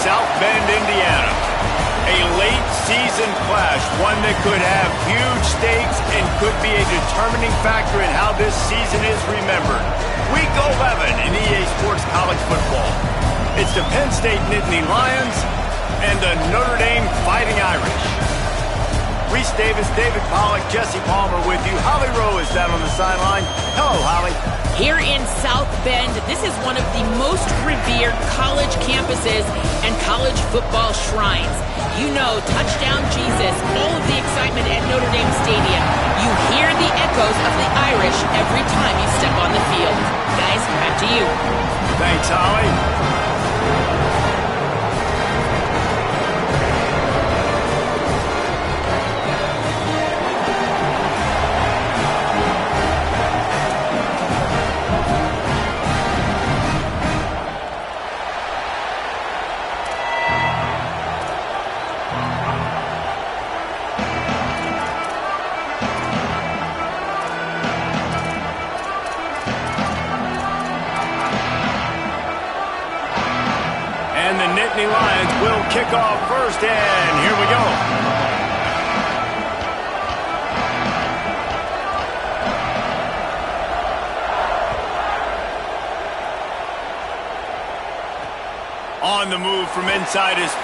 South Bend, Indiana. A late-season clash, one that could have huge stakes and could be a determining factor in how this season is remembered. Week 11 in EA Sports College Football. It's the Penn State Nittany Lions and the Notre Dame Fighting Irish. Reese Davis, David Pollack, Jesse Palmer with you. Holly Rowe is down on the sideline. Hello, Holly. Here in South Bend, this is one of the most revered college campuses and college football shrines. You know, touchdown Jesus, all of the excitement at Notre Dame Stadium. You hear the echoes of the Irish every time you step on the field. Guys, back to you. Thanks, Holly. Lions will kick off first, and here we go. On the move from inside his 5.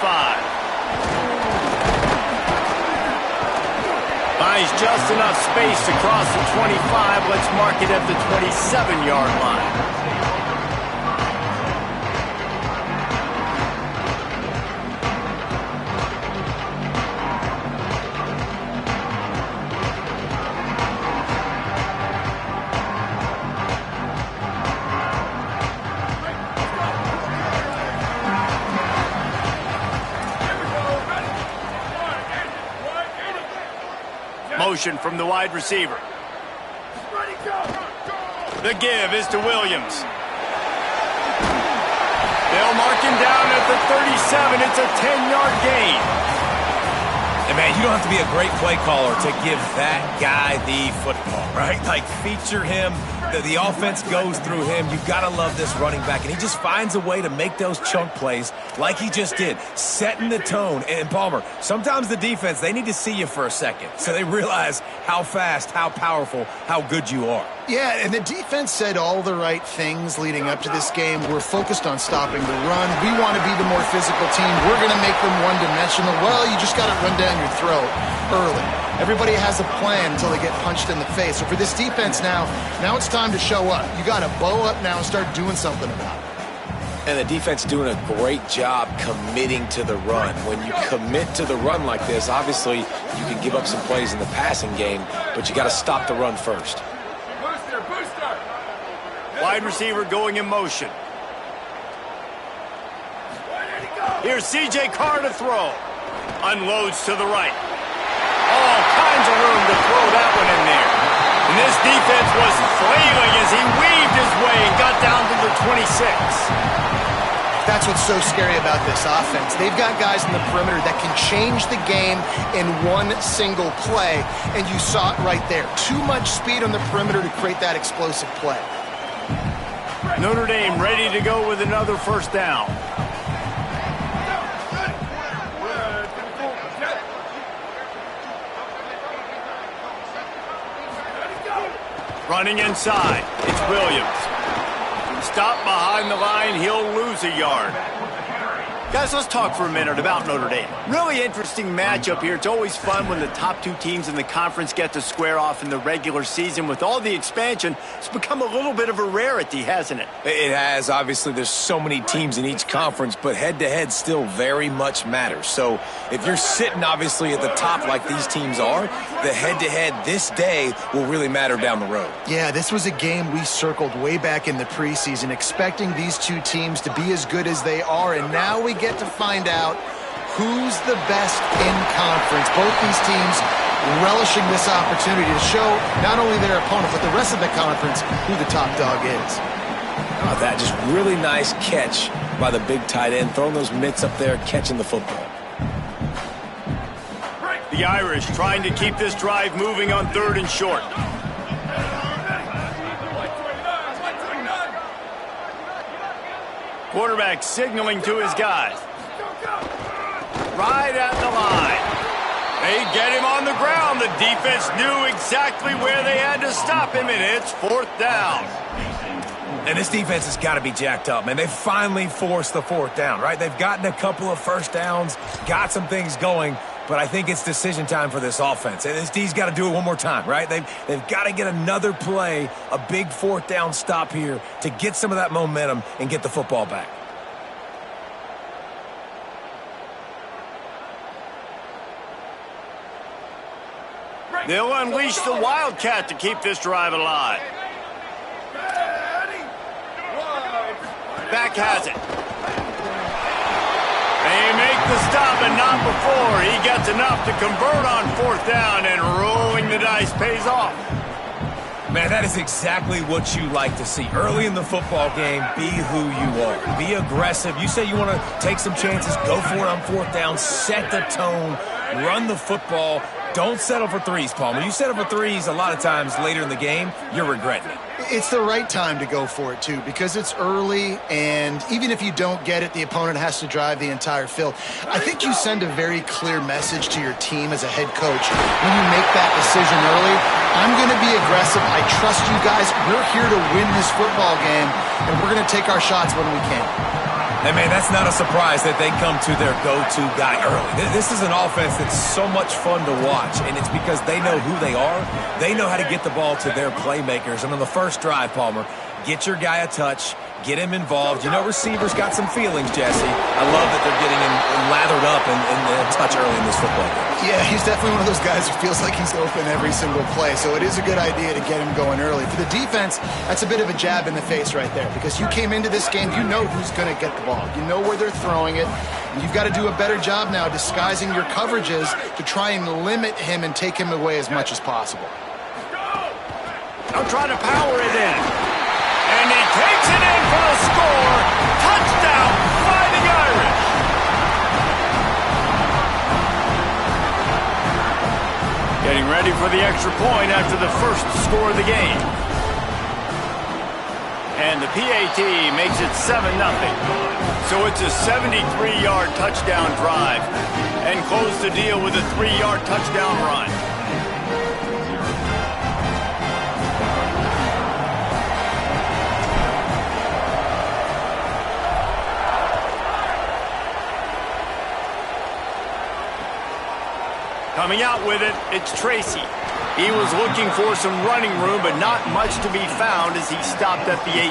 Buys just enough space to cross the 25. Let's mark it at the 27-yard line. Motion from the wide receiver. The give is to Williams. They'll mark him down at the 37. It's a 10-yard gain. And man, you don't have to be a great play caller to give that guy the football, right? Like, feature him. The offense goes through him. You've got to love this running back. And he just finds a way to make those chunk plays like he just did, setting the tone. And Palmer, sometimes the defense, they need to see you for a second so they realize how fast, how powerful, how good you are. Yeah, and the defense said all the right things leading up to this game. We're focused on stopping the run. We want to be the more physical team. We're going to make them one-dimensional. Well, you just got to run down your throat early. Everybody has a plan until they get punched in the face. So for this defense now it's time to show up. You got to bow up now and start doing something about it. And the defense doing a great job committing to the run. When you commit to the run like this, obviously you can give up some plays in the passing game, but you got to stop the run first. Wide receiver going in motion. Here's C.J. Carr to throw. Unloads to the right. All kinds of room to throw that one in there. And this defense was flailing as he weaved his way and got down to the 26. That's what's so scary about this offense. They've got guys in the perimeter that can change the game in one single play, and you saw it right there. Too much speed on the perimeter to create that explosive play. Notre Dame ready to go with another first down. Running inside, it's Williams. Stop behind the line, he'll lose a yard. Guys, let's talk for a minute about Notre Dame. Really interesting matchup here. It's always fun when the top two teams in the conference get to square off in the regular season. With all the expansion, it's become a little bit of a rarity, hasn't it? It has. Obviously, there's so many teams in each conference, but head-to-head still very much matters. So if you're sitting, obviously, at the top like these teams are, the head-to-head this day will really matter down the road. Yeah, this was a game we circled way back in the preseason, expecting these two teams to be as good as they are, and now we get to find out who's the best in conference. Both these teams relishing this opportunity to show not only their opponent, but the rest of the conference who the top dog is. Oh, that just really nice catch by the big tight end, throwing those mitts up there, catching the football. The Irish trying to keep this drive moving on 3rd and short. Quarterback signaling to his guys. Right at the line. They get him on the ground. The defense knew exactly where they had to stop him, and it's 4th down. And this defense has got to be jacked up, man. They finally forced the 4th down, right? They've gotten a couple of first downs, got some things going, but I think it's decision time for this offense. And this D's got to do it one more time, right? They've got to get another play, a big 4th down stop here to get some of that momentum and get the football back. They'll unleash the Wildcat to keep this drive alive. Back has it. They make the stop, and not before. He gets enough to convert on 4th down, and rolling the dice pays off. Man, that is exactly what you like to see. Early in the football game, be who you are. Be aggressive. You say you want to take some chances, go for it on 4th down, set the tone, run the football. Don't settle for threes, Paul. When you settle for threes, a lot of times later in the game, you're regretting it. It's the right time to go for it, too, because it's early, and even if you don't get it, the opponent has to drive the entire field. I think you send a very clear message to your team as a head coach when you make that decision early. I'm going to be aggressive. I trust you guys. We're here to win this football game, and we're going to take our shots when we can. And, man, that's not a surprise that they come to their go-to guy early. This is an offense that's so much fun to watch, and it's because they know who they are. They know how to get the ball to their playmakers. And on the first drive, Palmer, get your guy a touch, get him involved. You know receivers got some feelings, Jesse. I love that they're getting him lathered up in the touch early in this football game. Yeah, he's definitely one of those guys who feels like he's open every single play, so it is a good idea to get him going early. For the defense, that's a bit of a jab in the face right there, because you came into this game, you know who's going to get the ball. You know where they're throwing it. And you've got to do a better job now disguising your coverages to try and limit him and take him away as much as possible. I'm trying to power it in. And he takes it in for a score. Touchdown, Fighting Irish. Getting ready for the extra point after the first score of the game. And the PAT makes it 7-0. So it's a 73-yard touchdown drive. And close the deal with a 3-yard touchdown run. Coming out with it, it's Tracy. He was looking for some running room, but not much to be found as he stopped at the 18.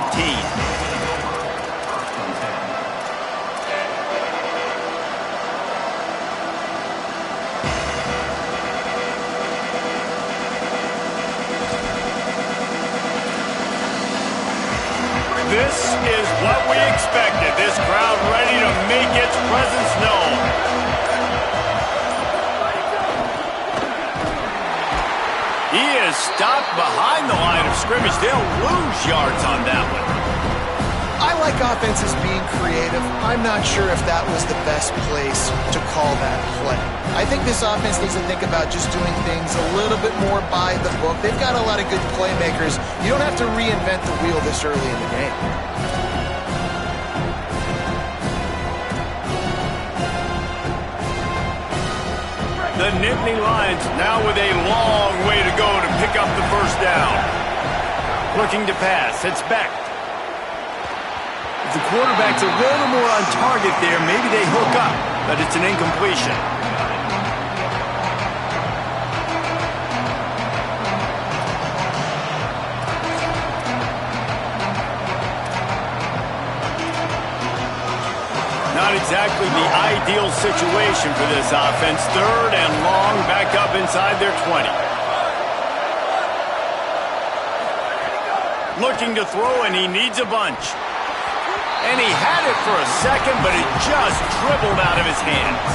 This is what we expected. This crowd ready to make its presence known. He is stopped behind the line of scrimmage. They'll lose yards on that one. I like offenses being creative. I'm not sure if that was the best place to call that play. I think this offense needs to think about just doing things a little bit more by the book. They've got a lot of good playmakers. You don't have to reinvent the wheel this early in the game. The Nittany Lions now with a long way to go to pick up the first down. Looking to pass, it's Beck. If the quarterback's a little more on target there, maybe they hook up, but it's an incompletion. Not exactly the ideal situation for this offense. 3rd and long, back up inside their 20. Looking to throw, and he needs a bunch. And he had it for a second, but it just dribbled out of his hands.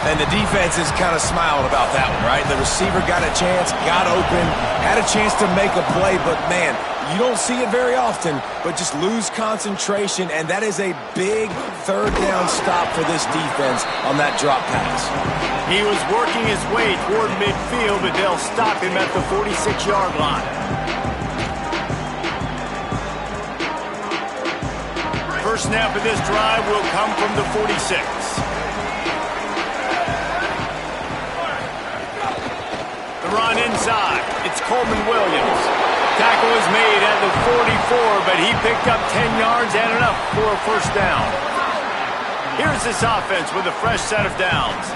And the defense is kind of smiling about that one, right? The receiver got a chance, got open, had a chance to make a play, but man, you don't see it very often, but just lose concentration, and that is a big 3rd down stop for this defense on that drop pass. He was working his way toward midfield, but they'll stop him at the 46-yard line. First snap of this drive will come from the 46. run inside. It's Coleman Williams. Tackle was made at the 44, but he picked up 10 yards and enough for a first down. Here's this offense with a fresh set of downs.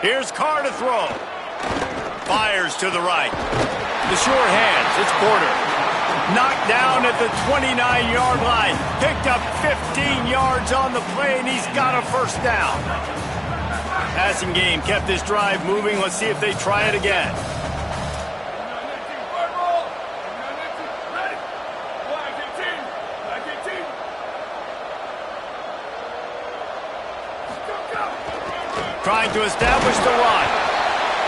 Here's Carr to throw. Fires to the right. The sure hands. It's Porter. Knocked down at the 29-yard line. Picked up 15 yards on the play, and he's got a first down. Passing game kept this drive moving. Let's see if they try it again. Trying to establish the run.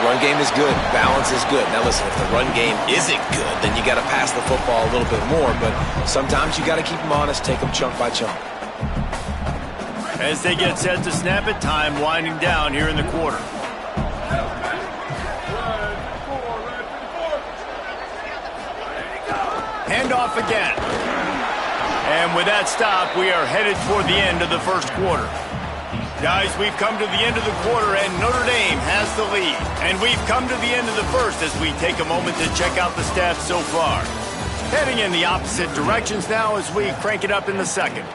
Run game is good. Balance is good. Now listen, if the run game isn't good, then you got to pass the football a little bit more. But sometimes you got to keep them honest, take them chunk by chunk. As they get set to snap it, time winding down here in the quarter. Handoff again. And with that stop, we are headed toward the end of the first quarter. Guys, we've come to the end of the quarter, and Notre Dame has the lead. And we've come to the end of the first as we take a moment to check out the stats so far. Heading in the opposite directions now as we crank it up in the second.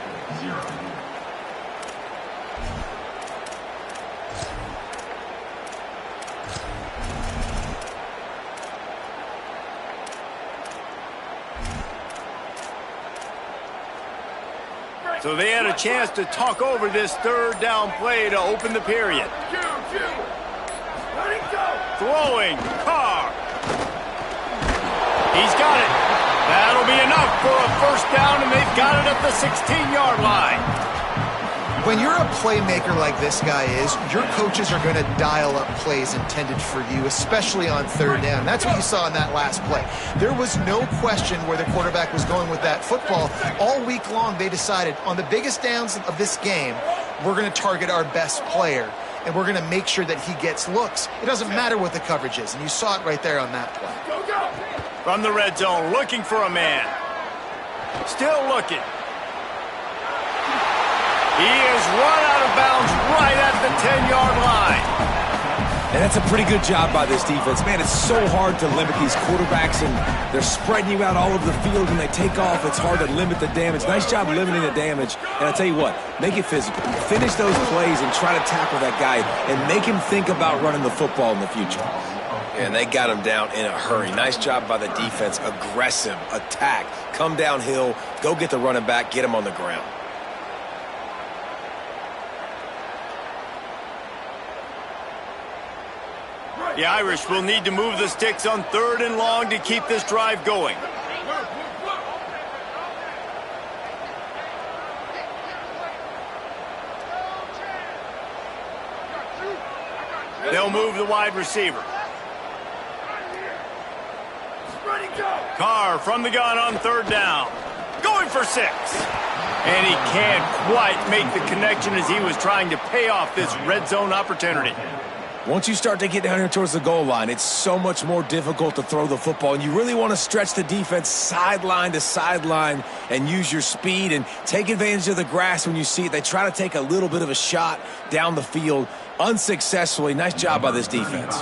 So they had a chance to talk over this third down play to open the period. Throwing, Carr. He's got it. That'll be enough for a first down, and they've got it at the 16-yard line. When you're a playmaker like this guy is, your coaches are going to dial up plays intended for you, especially on third down. That's what you saw in that last play. There was no question where the quarterback was going with that football. All week long, they decided on the biggest downs of this game, we're going to target our best player, and we're going to make sure that he gets looks. It doesn't matter what the coverage is, and you saw it right there on that play. From the red zone, looking for a man. Still looking. He is run out of bounds right at the 10-yard line. And that's a pretty good job by this defense. Man, it's so hard to limit these quarterbacks, and they're spreading you out all over the field. When they take off, it's hard to limit the damage. Nice job limiting the damage. And I tell you what, make it physical. Finish those plays and try to tackle that guy and make him think about running the football in the future. And they got him down in a hurry. Nice job by the defense. Aggressive, attack, come downhill, go get the running back, get him on the ground. The Irish will need to move the sticks on third and long to keep this drive going. They'll move the wide receiver. Carr from the gun on third down. Going for 6. And he can't quite make the connection as he was trying to pay off this red zone opportunity. Once you start to get down here towards the goal line, it's so much more difficult to throw the football. And you really want to stretch the defense sideline to sideline and use your speed and take advantage of the grass when you see it. They try to take a little bit of a shot down the field unsuccessfully. Nice job by this defense.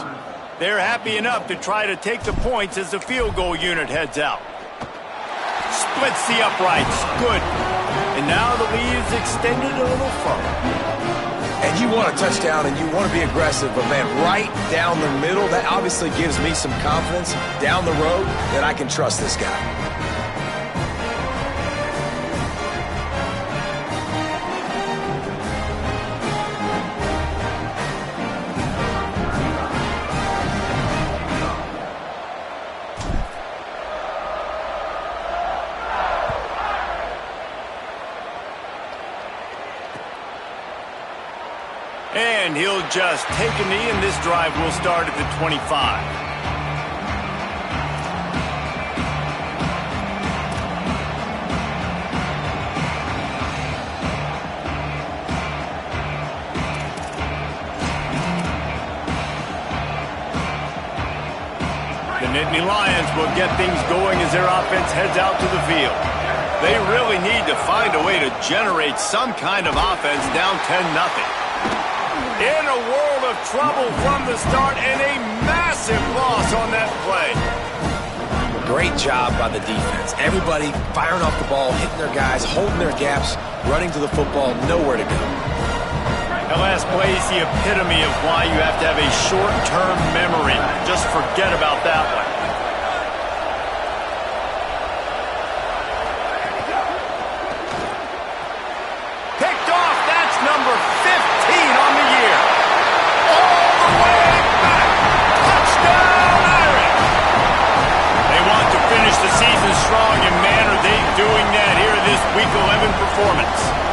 They're happy enough to try to take the points as the field goal unit heads out. Splits the uprights. Good. And now the lead is extended a little further. And you want a touchdown and you want to be aggressive, but man, right down the middle, that obviously gives me some confidence down the road that I can trust this guy. And he'll just take a knee, and this drive will start at the 25. The The Nittany Lions will get things going as their offense heads out to the field. They really need to find a way to generate some kind of offense down 10-0. In a world of trouble from the start and a massive loss on that play. Great job by the defense. Everybody firing off the ball, hitting their guys, holding their gaps, running to the football, nowhere to go. That last play is the epitome of why you have to have a short-term memory. Just forget about that one. Picked off. That's number 15 on the year. All the way back. Touchdown, Irish. They want to finish the season strong, and man, are they doing that here in this Week 11 performance.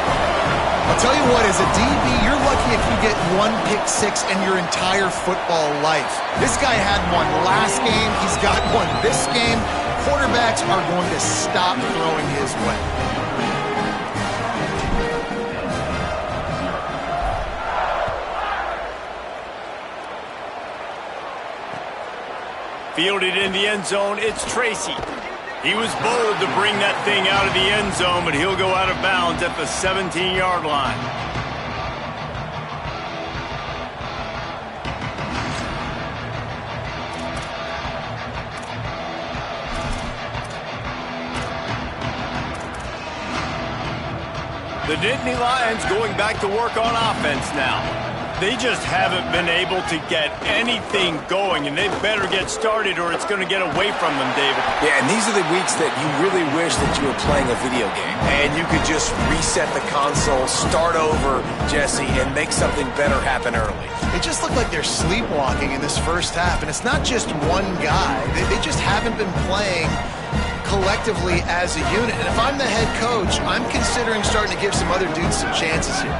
I'll tell you what, as a DB, you're lucky if you get one pick six in your entire football life. This guy had one last game. He's got one this game. Quarterbacks are going to stop throwing his way. Fielded in the end zone, it's Tracy. He was bold to bring that thing out of the end zone, but he'll go out of bounds at the 17-yard line. The Nittany Lions going back to work on offense now. They just haven't been able to get anything going, and they better get started or it's going to get away from them, David. Yeah, and these are the weeks that you really wish that you were playing a video game and you could just reset the console, start over, Jesse, and make something better happen early. They just look like they're sleepwalking in this first half, and it's not just one guy. They just haven't been playing collectively as a unit. And if I'm the head coach, I'm considering starting to give some other dudes some chances here.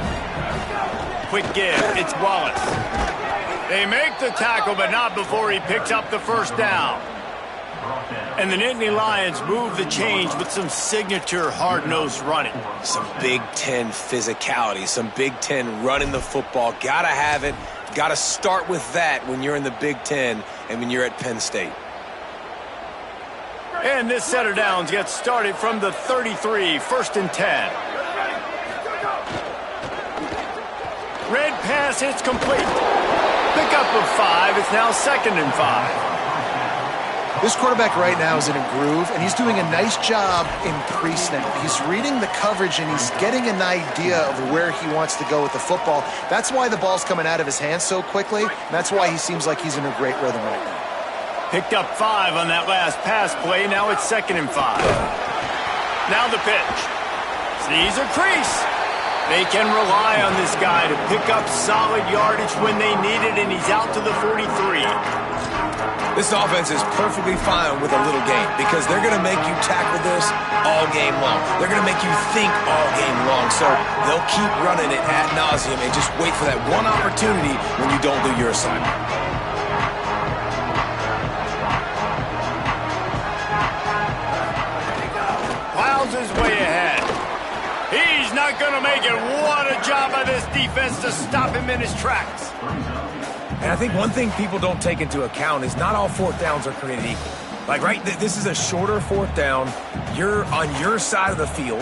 Quick give, it's Wallace. They make the tackle, but not before he picks up the first down. And the Nittany Lions move the change with some signature hard-nosed running. Some Big Ten physicality, some Big Ten running the football. Gotta have it. Gotta start with that when you're in the Big Ten and when you're at Penn State. And this set of downs gets started from the 33, 1st and 10. Red pass hits complete. Pickup of 5. It's now 2nd and 5. This quarterback right now is in a groove, and he's doing a nice job in pre-snap. He's reading the coverage, and he's getting an idea of where he wants to go with the football. That's why the ball's coming out of his hands so quickly, and that's why he seems like he's in a great rhythm right now. Picked up 5 on that last pass play. Now it's 2nd and 5. Now the pitch. Sees a crease. They can rely on this guy to pick up solid yardage when they need it, and he's out to the 43. This offense is perfectly fine with a little game because they're going to make you tackle this all game long. They're going to make you think all game long, so they'll keep running it ad nauseum and just wait for that one opportunity when you don't do your assignment. Plows his way ahead. He's not going to make it. What a job by this defense to stop him in his tracks. And I think one thing people don't take into account is not all 4th downs are created equal. Like, right, this is a shorter 4th down. You're on your side of the field.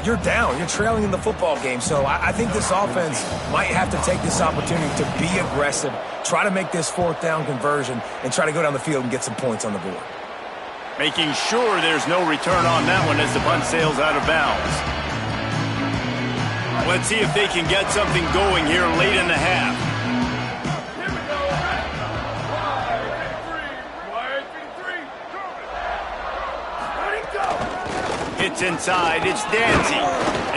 You're down. You're trailing in the football game. So I think this offense might have to take this opportunity to be aggressive, try to make this 4th down conversion, and try to go down the field and get some points on the board. Making sure there's no return on that one as the punt sails out of bounds. Let's see if they can get something going here late in the half. Hits inside, it's Danzy.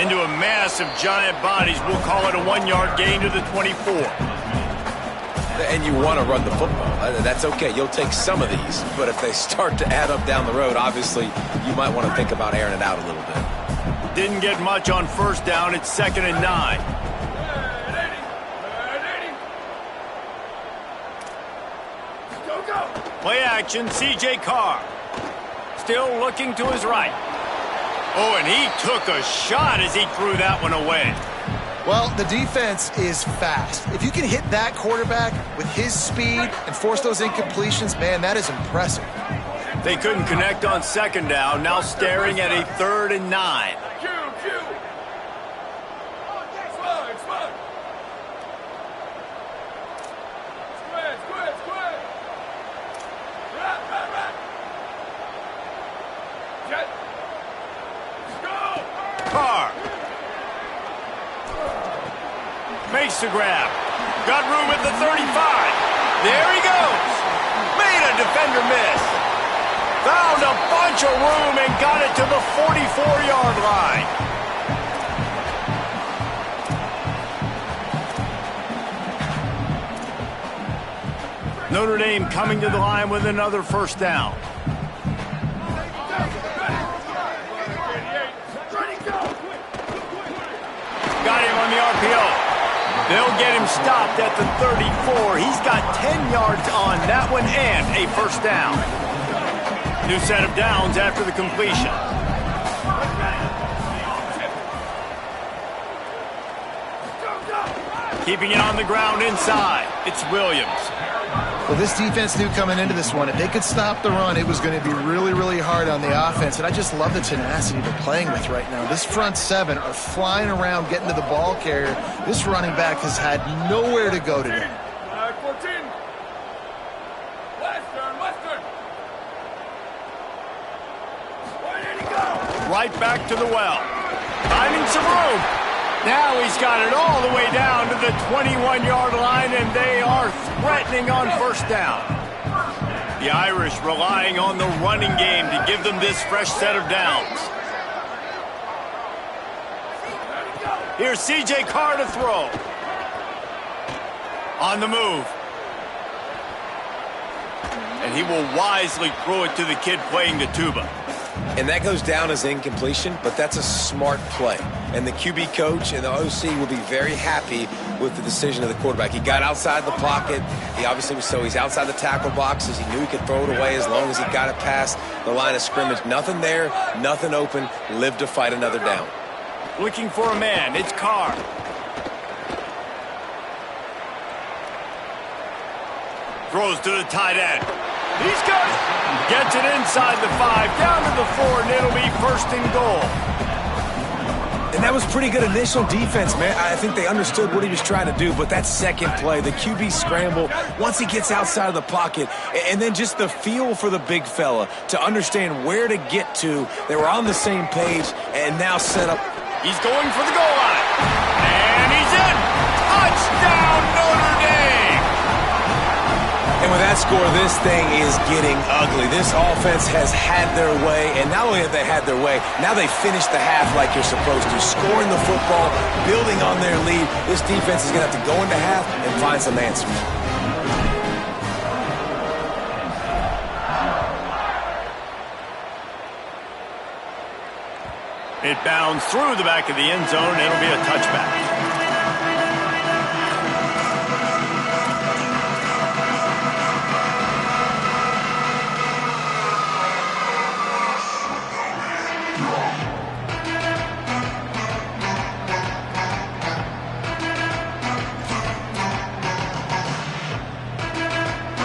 Into a mass of giant bodies. We'll call it a 1-yard gain to the 24. And you want to run the football. That's okay. You'll take some of these. But if they start to add up down the road, obviously, you might want to think about airing it out a little bit. Didn't get much on 1st down. It's 2nd and 9. Play action, C.J. Carr. Still looking to his right. Oh, and he took a shot as he threw that one away. Well, the defense is fast. If you can hit that quarterback with his speed and force those incompletions, man, that is impressive. They couldn't connect on second down, now staring at a 3rd and 9. Makes the grab. Got room at the 35. There he goes. Made a defender miss. Found a bunch of room and got it to the 44-yard line. Notre Dame coming to the line with another first down. Got him on the RPO. They'll get him stopped at the 34. He's got 10 yards on that one and a first down. New set of downs after the completion. Keeping it on the ground inside. It's Williams. Well, this defense knew coming into this one, if they could stop the run, it was going to be really, really hard on the offense. And I just love the tenacity they're playing with right now. This front seven are flying around, getting to the ball carrier. This running back has had nowhere to go today. 14. Western. Where did he go? Right back to the well. Finding some room. Now he's got it all the way down to the 21-yard line, and they are threatening on first down. The Irish relying on the running game to give them this fresh set of downs. Here's C.J. Carr to throw. On the move. And he will wisely throw it to the kid playing the tuba. And that goes down as incompletion, but that's a smart play. And the QB coach and the OC will be very happy with the decision of the quarterback. He got outside the pocket. He obviously was he's outside the tackle boxes. He knew he could throw it away as long as he got it past the line of scrimmage. Nothing there, nothing open. Live to fight another down. Looking for a man. It's Carr. Throws to the tight end. He's got it. Gets it inside the 5, down to the 4, and it'll be first and goal. And that was pretty good initial defense, man. I think they understood what he was trying to do, but that second play, the QB scramble, once he gets outside of the pocket, and then just the feel for the big fella to understand where to get to. They were on the same page and now set up. He's going for the goal line. And he's in. Touchdown, Notre Dame. And with that score, this thing is getting ugly. This offense has had their way, and not only have they had their way, now they finished the half like you're supposed to, scoring the football, building on their lead. This defense is going to have to go into half and find some answers. It bounds through the back of the end zone, and it'll be a touchback.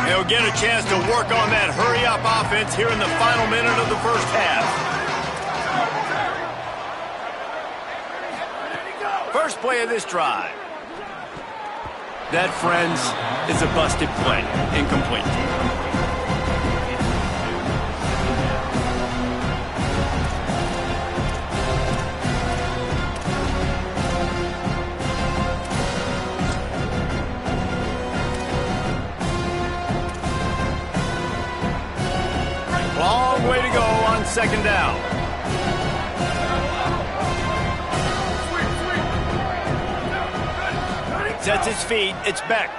They'll get a chance to work on that hurry-up offense here in the final minute of the first half. First play of this drive. That, friends, is a busted play. Incomplete. Long way to go on second down. Sets his feet. It's Beck.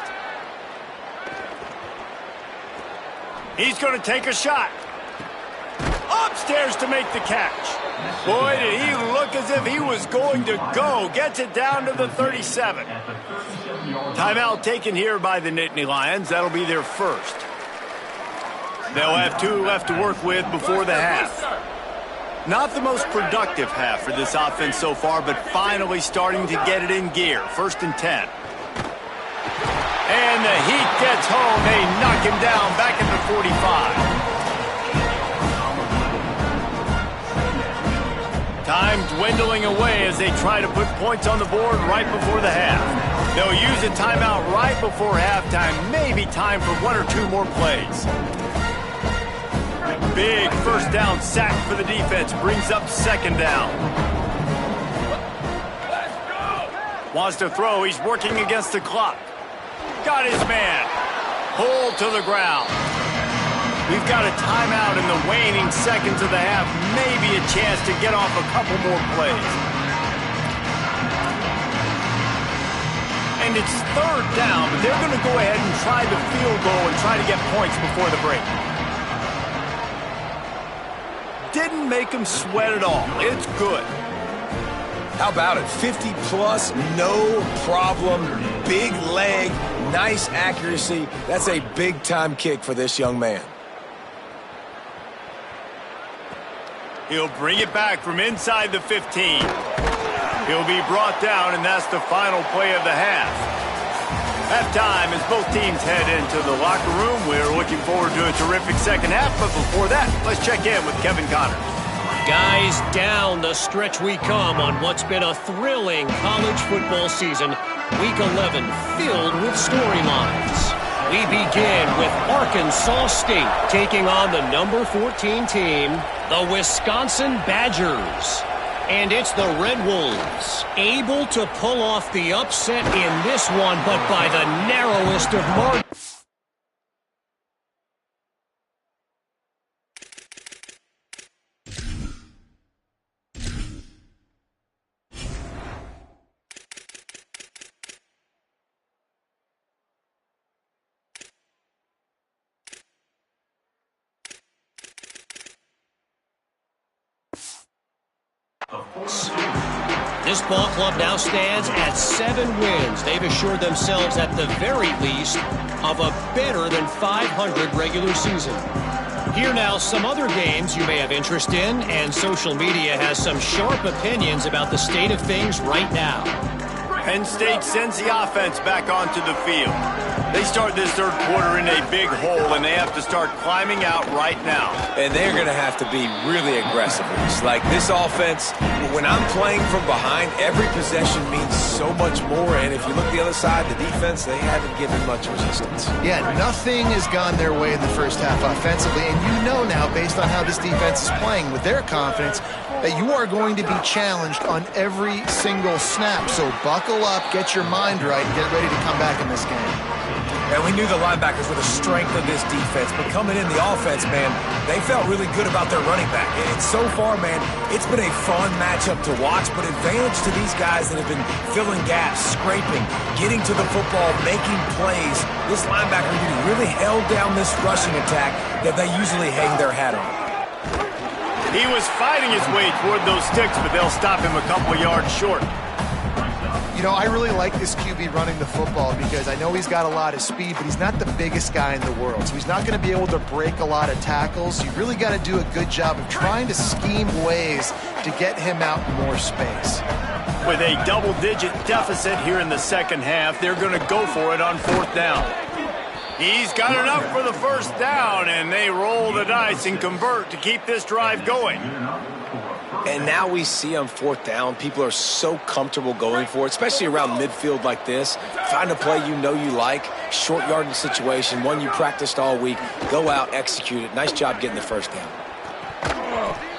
He's going to take a shot. Upstairs to make the catch. Boy, did he look as if he was going to go. Gets it down to the 37. Timeout taken here by the Nittany Lions. That'll be their first. They'll have 2 left to work with before the half. Not the most productive half for this offense so far, but finally starting to get it in gear. 1st and 10. And the heat gets home. They knock him down back at the 45. Time dwindling away as they try to put points on the board right before the half. They'll use a timeout right before halftime. Maybe time for 1 or 2 more plays. Big 1st down sack for the defense. Brings up 2nd down. Wants to throw. He's working against the clock. Got his man. Pulled to the ground. We've got a timeout in the waning seconds of the half. Maybe a chance to get off a couple more plays. And it's 3rd down, but they're going to go ahead and try the field goal and try to get points before the break. Didn't make them sweat at all. It's good. How about it? 50 plus, no problem. Big leg, nice accuracy. That's a big-time kick for this young man. He'll bring it back from inside the 15. He'll be brought down, and that's the final play of the half. Halftime as both teams head into the locker room. We're looking forward to a terrific second half, but before that, let's check in with Kevin Connors. Guys, down the stretch we come on what's been a thrilling college football season. Week 11 filled with storylines. We begin with Arkansas State taking on the number 14 team, the Wisconsin Badgers. And it's the Red Wolves, able to pull off the upset in this one, but by the narrowest of margins. This ball club now stands at 7 wins. They've assured themselves at the very least of a better than 500 regular season. Here now some other games you may have interest in, and social media has some sharp opinions about the state of things right now. Penn State sends the offense back onto the field. They start this 3rd quarter in a big hole, and they have to start climbing out right now. And they're going to have to be really aggressive. It's like this offense, when I'm playing from behind, every possession means so much more. And if you look the other side, the defense, they haven't given much resistance. Yeah, nothing has gone their way in the first half offensively. And you know now, based on how this defense is playing with their confidence, that you are going to be challenged on every single snap. So buckle up, get your mind right, and get ready to come back in this game. And we knew the linebackers were the strength of this defense, but coming in the offense, man, they felt really good about their running back. And so far, man, it's been a fun matchup to watch, but advantage to these guys that have been filling gaps, scraping, getting to the football, making plays. This linebacker unit really held down this rushing attack that they usually hang their hat on. He was fighting his way toward those sticks, but they'll stop him a couple yards short. You know, I really like this QB running the football because I know he's got a lot of speed, but he's not the biggest guy in the world. So he's not going to be able to break a lot of tackles. You really got to do a good job of trying to scheme ways to get him out in more space. With a double-digit deficit here in the second half, they're going to go for it on 4th down. He's got enough for the 1st down, and they roll the dice and convert to keep this drive going. And now we see on 4th down, people are so comfortable going for it, especially around midfield like this. Find a play you know you like, short yardage situation, one you practiced all week. Go out, execute it. Nice job getting the 1st down.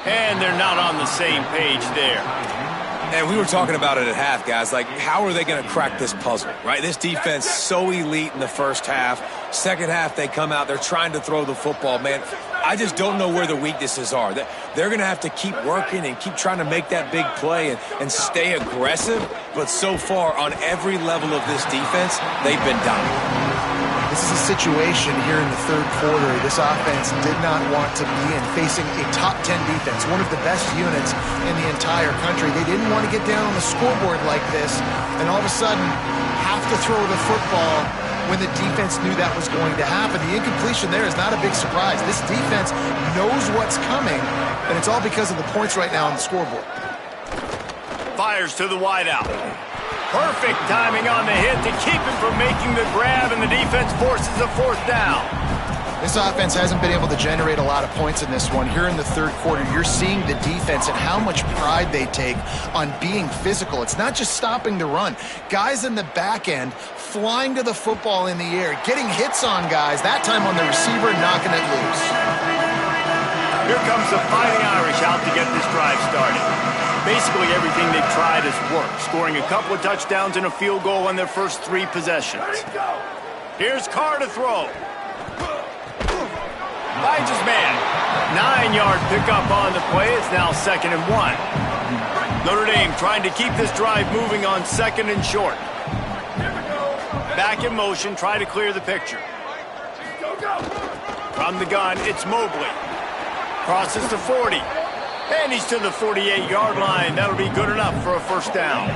And they're not on the same page there. And we were talking about it at half, guys. Like, how are they going to crack this puzzle, right? This defense so elite in the first half. Second half, they come out. They're trying to throw the football, man. I just don't know where the weaknesses are. They're going to have to keep working and keep trying to make that big play and stay aggressive. But so far, on every level of this defense, they've been dominant. This is a situation here in the 3rd quarter this offense did not want to be in, facing a top 10 defense, one of the best units in the entire country. They didn't want to get down on the scoreboard like this, and all of a sudden have to throw the football when the defense knew that was going to happen. The incompletion there is not a big surprise. This defense knows what's coming, and it's all because of the points right now on the scoreboard. Fires to the wideout. Perfect timing on the hit to keep him from making the grab, and the defense forces a fourth down. This offense hasn't been able to generate a lot of points in this one. Here in the third quarter, you're seeing the defense and how much pride they take on being physical. It's not just stopping the run. Guys in the back end flying to the football in the air, getting hits on guys, that time on the receiver, knocking it loose. Here comes the Fighting Irish out to get this drive started. Basically everything they've tried has worked, scoring a couple of touchdowns and a field goal on their first 3 possessions. Here's Carr to throw. Finds his man. 9-yard pickup on the play. It's now 2nd and 1. Notre Dame trying to keep this drive moving on 2nd and short. Back in motion, try to clear the picture. From the gun, it's Mobley. Crosses to 40. And he's to the 48-yard line. That'll be good enough for a first down.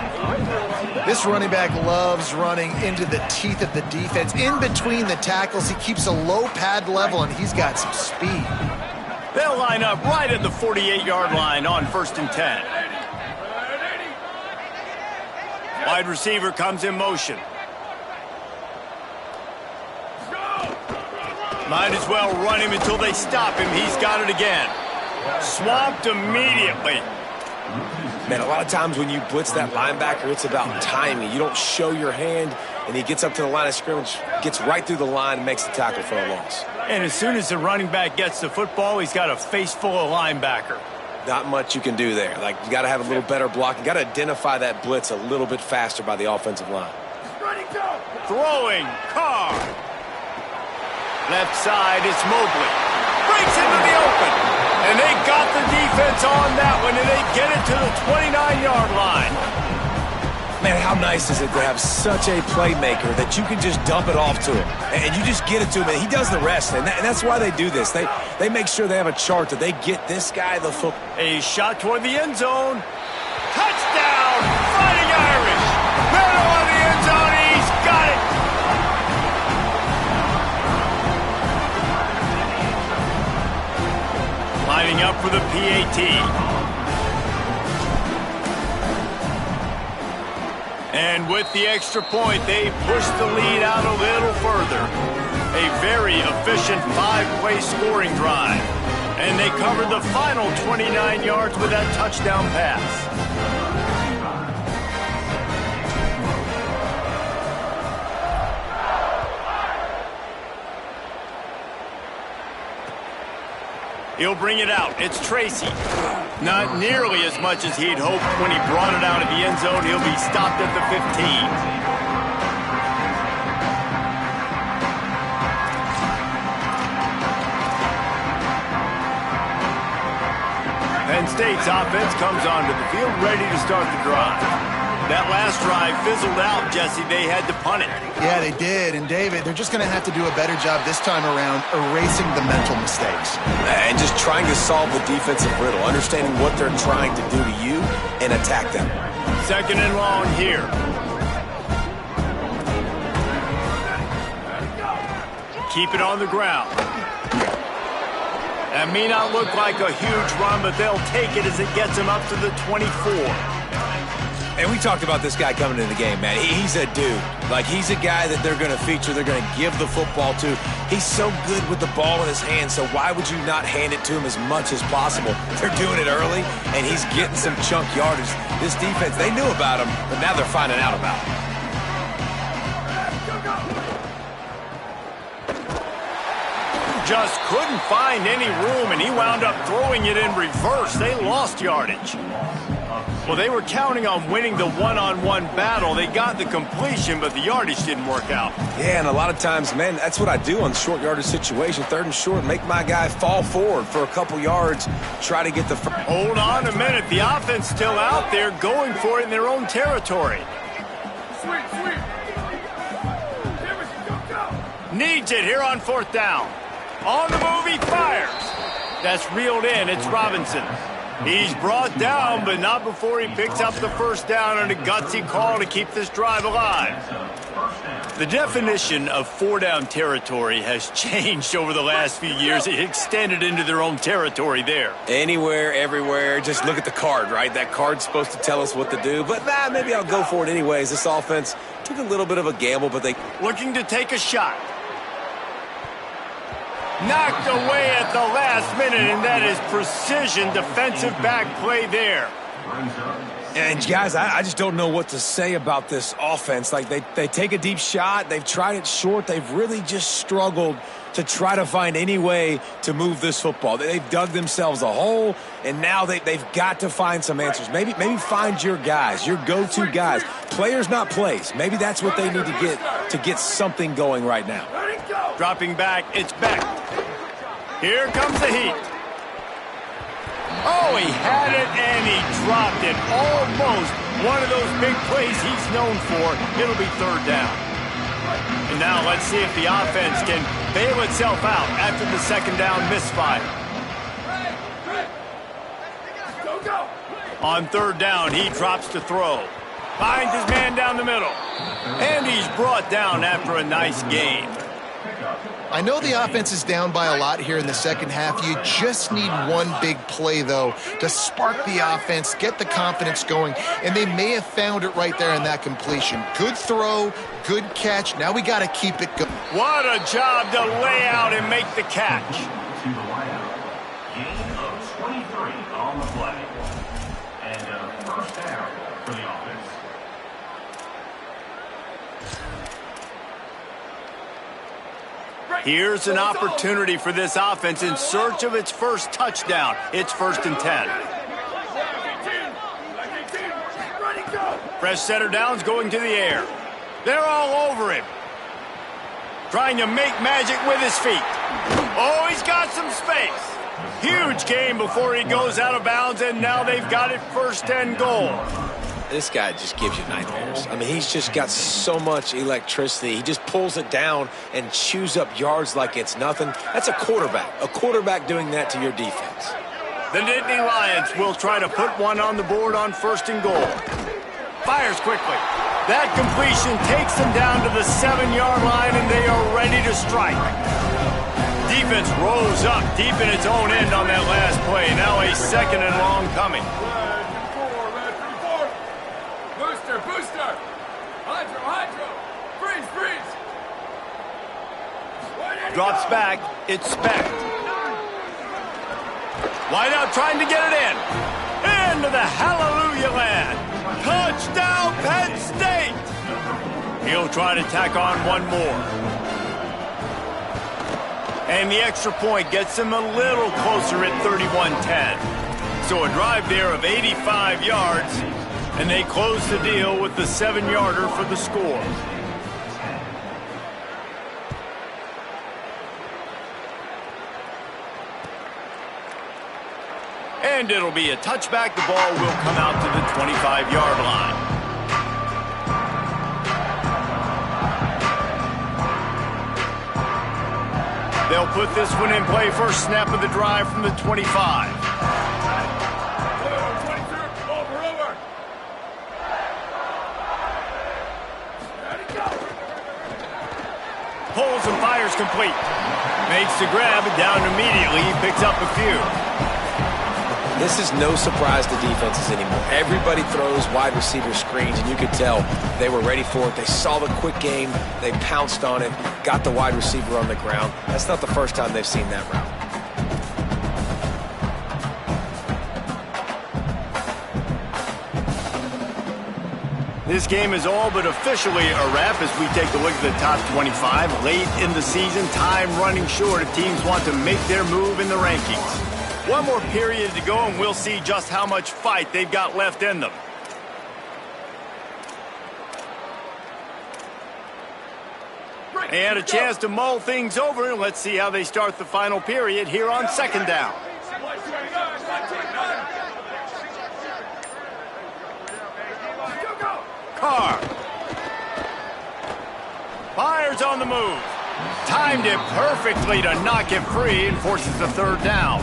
This running back loves running into the teeth of the defense. In between the tackles, he keeps a low pad level, and he's got some speed. They'll line up right at the 48-yard line on 1st and 10. Wide receiver comes in motion. Might as well run him until they stop him. He's got it again. Swamped immediately. Man, a lot of times when you blitz that linebacker, it's about timing. You don't show your hand, and he gets up to the line of scrimmage, gets right through the line, and makes the tackle for a loss. And as soon as the running back gets the football, he's got a face full of linebacker. Not much you can do there. Like, you got to have a little better block. You got to identify that blitz a little bit faster by the offensive line. Throwing, Carr. Left side, it's Mobley. Breaks into the open. And they got the defense on that one, and they get it to the 29-yard line. Man, how nice is it to have such a playmaker that you can just dump it off to him, and you just get it to him, and he does the rest, and that's why they do this. They make sure they have a chart that they get this guy the football. A shot toward the end zone. Touchdown, Fighting Irish. Middle of the end zone, he's got it. Lining up for the PAT. And with the extra point, they push the lead out a little further. A very efficient 5-play scoring drive. And they covered the final 29 yards with that touchdown pass. He'll bring it out. It's Tracy. Not nearly as much as he'd hoped when he brought it out of the end zone. He'll be stopped at the 15. Penn State's offense comes onto the field, ready to start the drive. That last drive fizzled out, Jesse. They had to punt it. Yeah, they did. And, David, they're just going to have to do a better job this time around erasing the mental mistakes. And just trying to solve the defensive riddle, understanding what they're trying to do to you and attack them. 2nd and long here. Keep it on the ground. That may not look like a huge run, but they'll take it as it gets them up to the 24. And we talked about this guy coming into the game, man. He's a dude. Like, he's a guy that they're going to feature, they're going to give the football to. He's so good with the ball in his hands, so why would you not hand it to him as much as possible? They're doing it early, and he's getting some chunk yardage. This defense, they knew about him, but now they're finding out about him. Just couldn't find any room, and he wound up throwing it in reverse. They lost yardage. Well, they were counting on winning the one-on-one battle. They got the completion, but the yardage didn't work out. Yeah, and a lot of times, man, that's what I do on short yardage situation. 3rd and short, make my guy fall forward for a couple yards, try to get the first. Hold on a minute. The offense still out there going for it in their own territory. Sweet. Go. Needs it here on 4th down. On the move, he fires. That's reeled in. It's Robinson. He's brought down, but not before he picks up the first down and a gutsy call to keep this drive alive. The definition of four-down territory has changed over the last few years. It extended into their own territory there. Anywhere, everywhere, just look at the card, right? That card's supposed to tell us what to do, but maybe I'll go for it anyways. This offense took a little bit of a gamble, but they... Looking to take a shot. Knocked away at the last minute, and that is precision defensive back play there. And, guys, I just don't know what to say about this offense. Like, they take a deep shot. They've tried it short. They've really just struggled to try to find any way to move this football. They've dug themselves a hole, and now they've got to find some answers. Maybe find your guys, your go-to guys. Players, not plays. Maybe that's what they need to get something going right now. Dropping back, it's Beck. Here comes the heat. Oh, he had it, and he dropped it. Almost one of those big plays he's known for. It'll be third down. And now let's see if the offense can bail itself out after the second down misfire. On third down, he drops to throw. Finds his man down the middle. And he's brought down after a nice gain. I know the offense is down by a lot here in the second half. You just need one big play, though, to spark the offense, get the confidence going, and they may have found it right there in that completion. Good throw, good catch. Now we got to keep it going. What a job to lay out and make the catch. To the wideout. Gain of 23 on the play. And first down for the offense. Here's an opportunity for this offense in search of its first touchdown. It's 1st and 10. Fresh setter downs going to the air. They're all over him. Trying to make magic with his feet. Oh, he's got some space. Huge gain before he goes out of bounds, and now they've got it 1st and goal. This guy just gives you nightmares. I mean, he's just got so much electricity. He just pulls it down and chews up yards like it's nothing. That's a quarterback doing that to your defense. The Nittany Lions will try to put one on the board on 1st and goal. Fires quickly. That completion takes them down to the 7-yard line, and they are ready to strike. Defense rolls up deep in its own end on that last play. Now a 2nd and long coming. Booster! Hydro! Freeze! Drops back, it's Speck. Wide out trying to get it in. Into the hallelujah land. Touchdown, Penn State! He'll try to tack on one more. And the extra point gets him a little closer at 31-10. So a drive there of 85 yards. And they close the deal with the 7-yarder for the score. And it'll be a touchback. The ball will come out to the 25-yard line. They'll put this one in play first snap of the drive from the 25. Pulls and fires complete. Makes the grab and down immediately. He picks up a few. This is no surprise to defenses anymore. Everybody throws wide receiver screens, and you could tell they were ready for it. They saw the quick game. They pounced on it, got the wide receiver on the ground. That's not the first time they've seen that route. This game is all but officially a wrap as we take a look at the top 25. Late in the season, time running short if teams want to make their move in the rankings. One more period to go, and we'll see just how much fight they've got left in them. They had a chance to mull things over, and let's see how they start the final period here on 2nd down. Carr. Fires on the move. Timed it perfectly to knock it free and forces the 3rd down.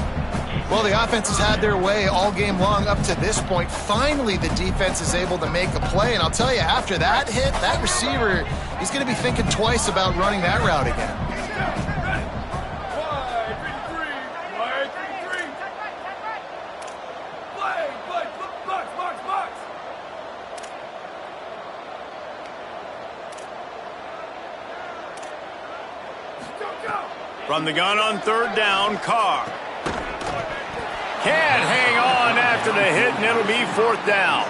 Well, the offense has had their way all game long up to this point. Finally, the defense is able to make a play. And I'll tell you, after that hit, that receiver, he's going to be thinking twice about running that route again. From the gun on third down, Carr. Can't hang on after the hit, and it'll be fourth down.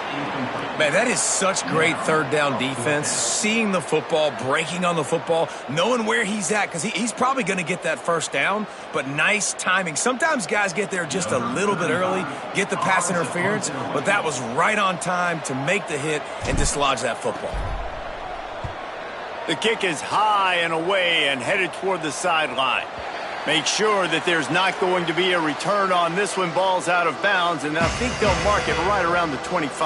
Man, that is such great third down defense. Seeing the football, breaking on the football, knowing where he's at, because he's probably going to get that first down, but nice timing. Sometimes guys get there just a little bit early, get the pass interference, but that was right on time to make the hit and dislodge that football. The kick is high and away and headed toward the sideline. Make sure that there's not going to be a return on this when ball's out of bounds, and I think they'll mark it right around the 25.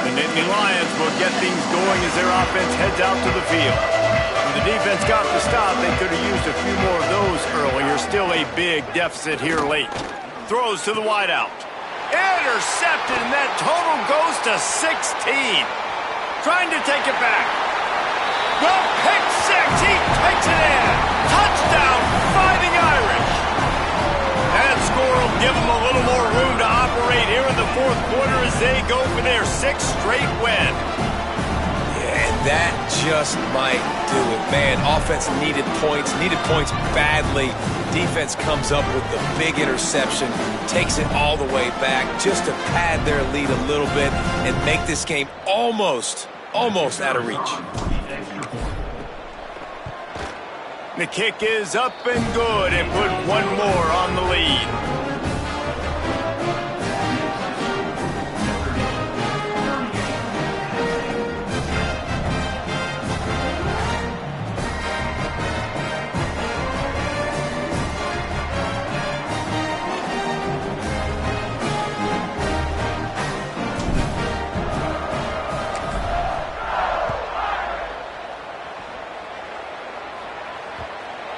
The Nittany Lions will get things going as their offense heads out to the field. When the defense got the stop, they could have used a few more of those earlier. Still a big deficit here late. Throws to the wideout. Intercepted, and that total goes to 16. Trying to take it back. Well, pick six. He takes it in. Touchdown, Fighting Irish. That score will give them a little more room to operate here in the fourth quarter as they go for their sixth straight win. And that just might do it. Man, offense needed points badly. Defense comes up with the big interception, takes it all the way back just to pad their lead a little bit and make this game almost out of reach. The kick is up and good and put one more on the lead.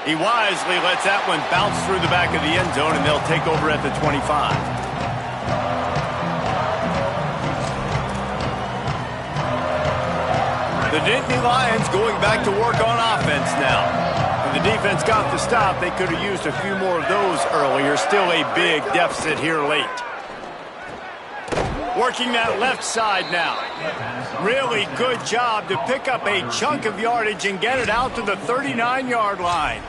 He wisely lets that one bounce through the back of the end zone, and they'll take over at the 25. The Nittany Lions going back to work on offense now. When the defense got the stop, they could have used a few more of those earlier. Still a big deficit here late. Working that left side now. Really good job to pick up a chunk of yardage and get it out to the 39-yard line.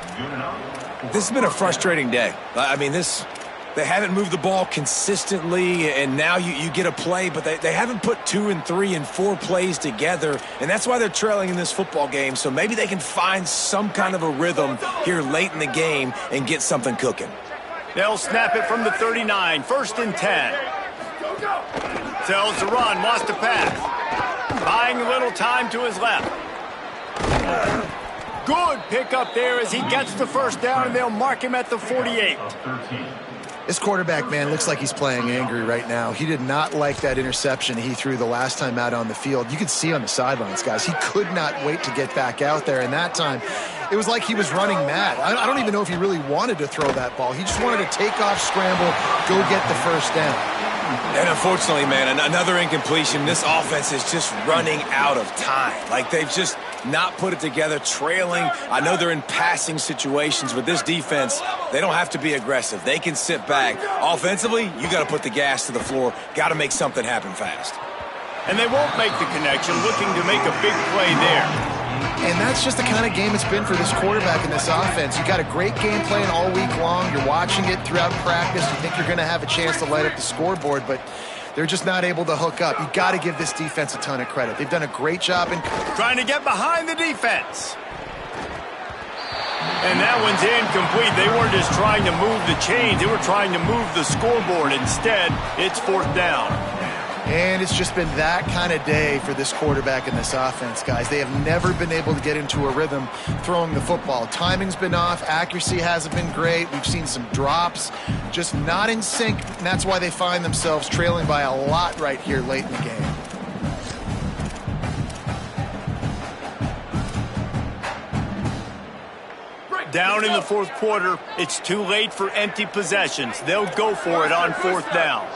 This has been a frustrating day. I mean, they haven't moved the ball consistently, and now you get a play, but they haven't put 2 and 3 and 4 plays together, and that's why they're trailing in this football game. So maybe they can find some kind of a rhythm here late in the game and get something cooking. They'll snap it from the 39, 1st and 10. Tells to run, wants to pass. Buying a little time to his left. Good pickup there as he gets the first down, and they'll mark him at the 48. This quarterback, man, looks like he's playing angry right now. He did not like that interception he threw the last time out on the field. You could see on the sidelines, guys, he could not wait to get back out there, and that time it was like he was running mad. I don't even know if he really wanted to throw that ball. He just wanted to take off, scramble, go get the first down. And unfortunately, man, another incompletion. This offense is just running out of time. Like, they've just not put it together, trailing. I know they're in passing situations, but this defense, they don't have to be aggressive. They can sit back. Offensively, you got to put the gas to the floor. Got to make something happen fast. And they won't make the connection, looking to make a big play there. And that's just the kind of game it's been for this quarterback in this offense. You got a great game plan all week long. You're watching it throughout practice. You think you're going to have a chance to light up the scoreboard, but they're just not able to hook up. You got to give this defense a ton of credit. They've done a great job in trying to get behind the defense. And that one's incomplete. They weren't just trying to move the chains. They were trying to move the scoreboard. Instead, it's 4th down. And it's just been that kind of day for this quarterback in this offense, guys. They have never been able to get into a rhythm throwing the football. Timing's been off. Accuracy hasn't been great. We've seen some drops, just not in sync. And that's why they find themselves trailing by a lot right here late in the game. Down in the fourth quarter, it's too late for empty possessions. They'll go for it on fourth down.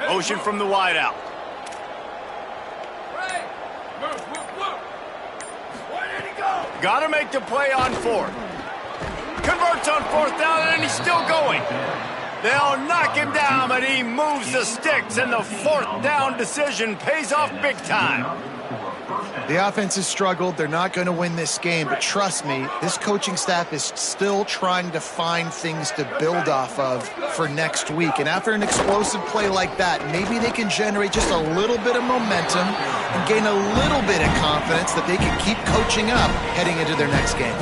Motion from the wideout. Got to make the play on fourth. Converts on fourth down, and he's still going. They'll knock him down, but he moves the sticks, and the fourth down decision pays off big time. The offense has struggled. They're not going to win this game, but trust me, this coaching staff is still trying to find things to build off of for next week. And after an explosive play like that, maybe they can generate just a little bit of momentum and gain a little bit of confidence that they can keep coaching up heading into their next game.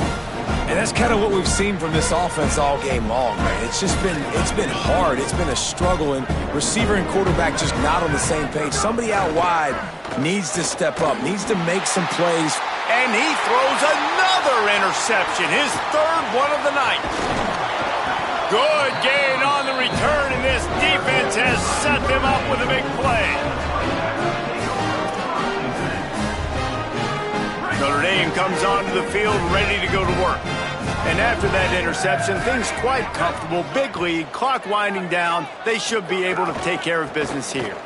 And that's kind of what we've seen from this offense all game long, man. It's been hard. It's been a struggle, and receiver and quarterback just not on the same page. Somebody out wide needs to step up, needs to make some plays. And he throws another interception, his third one of the night. Good gain on the return, and this defense has set them up with a big play. Notre Dame comes onto the field ready to go to work. And after that interception, things quite comfortable. Big lead, clock winding down. They should be able to take care of business here.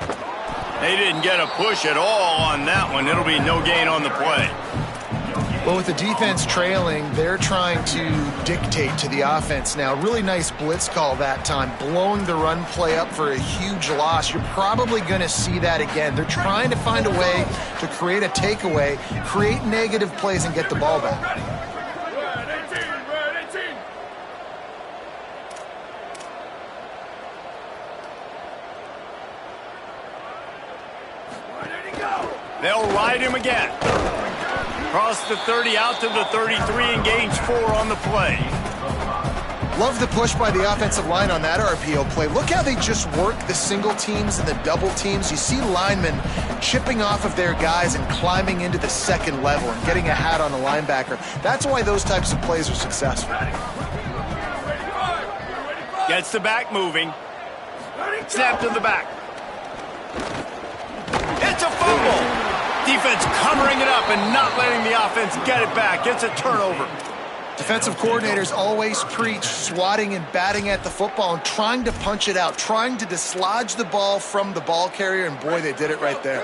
They didn't get a push at all on that one. It'll be no gain on the play. Well, with the defense trailing, they're trying to dictate to the offense now. Really nice blitz call that time, blowing the run play up for a huge loss. You're probably going to see that again. They're trying to find a way to create a takeaway, create negative plays, and get the ball back. They'll ride him again. Cross the 30 out to the 33 and gains 4 on the play. Love the push by the offensive line on that RPO play. Look how they just work the single teams and the double teams. You see linemen chipping off of their guys and climbing into the second level and getting a hat on a linebacker. That's why those types of plays are successful. Gets the back moving. Snap to the back. It's a fumble. Defense covering it up and not letting the offense get it back. It's a turnover. Defensive coordinators always preach swatting and batting at the football and trying to punch it out, trying to dislodge the ball from the ball carrier, and boy, they did it right there.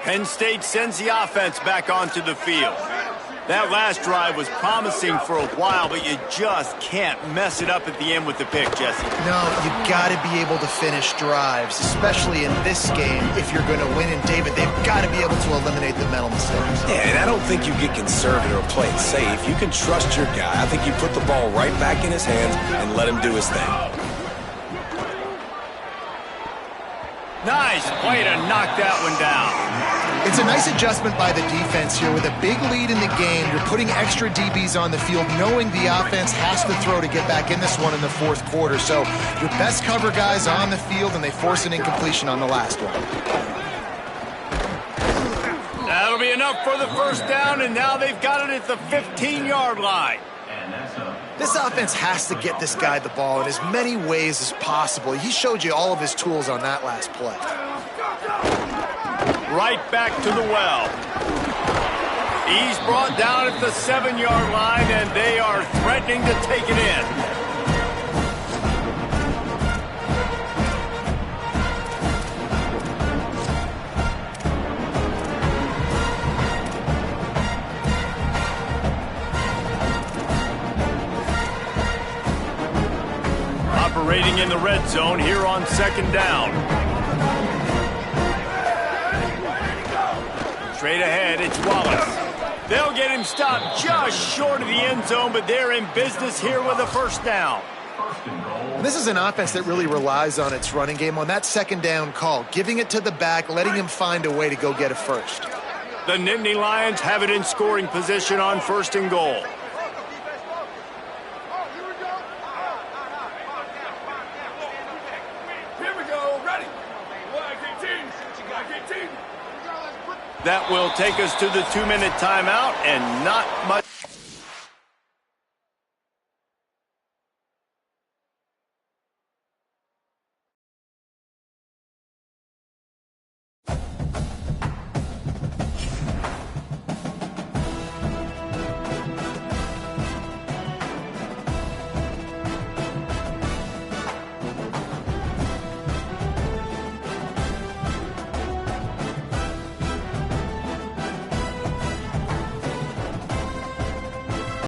Penn State sends the offense back onto the field. That last drive was promising for a while, but you just can't mess it up at the end with the pick, Jesse. No, you got to be able to finish drives, especially in this game. If you're going to win, and David, they've got to be able to eliminate the mental mistakes. Yeah, and I don't think you get conservative or play it safe. You can trust your guy. I think you put the ball right back in his hands and let him do his thing. Nice play to knock that one down. It's a nice adjustment by the defense here. With a big lead in the game, you're putting extra DBs on the field, knowing the offense has to throw to get back in this one in the fourth quarter. So your best cover guys on the field, and they force an incompletion on the last one. That'll be enough for the first down, and now they've got it at the 15-yard line. This offense has to get this guy the ball in as many ways as possible. He showed you all of his tools on that last play. Right back to the well. He's brought down at the 7-yard line, and they are threatening to take it in. Operating in the red zone here on second down. Straight ahead, it's Wallace. They'll get him stopped just short of the end zone, but they're in business here with a first down. This is an offense that really relies on its running game on that second down call, giving it to the back, letting him find a way to go get a first. The Nittany Lions have it in scoring position on first and goal. That will take us to the 2-minute timeout, and not much.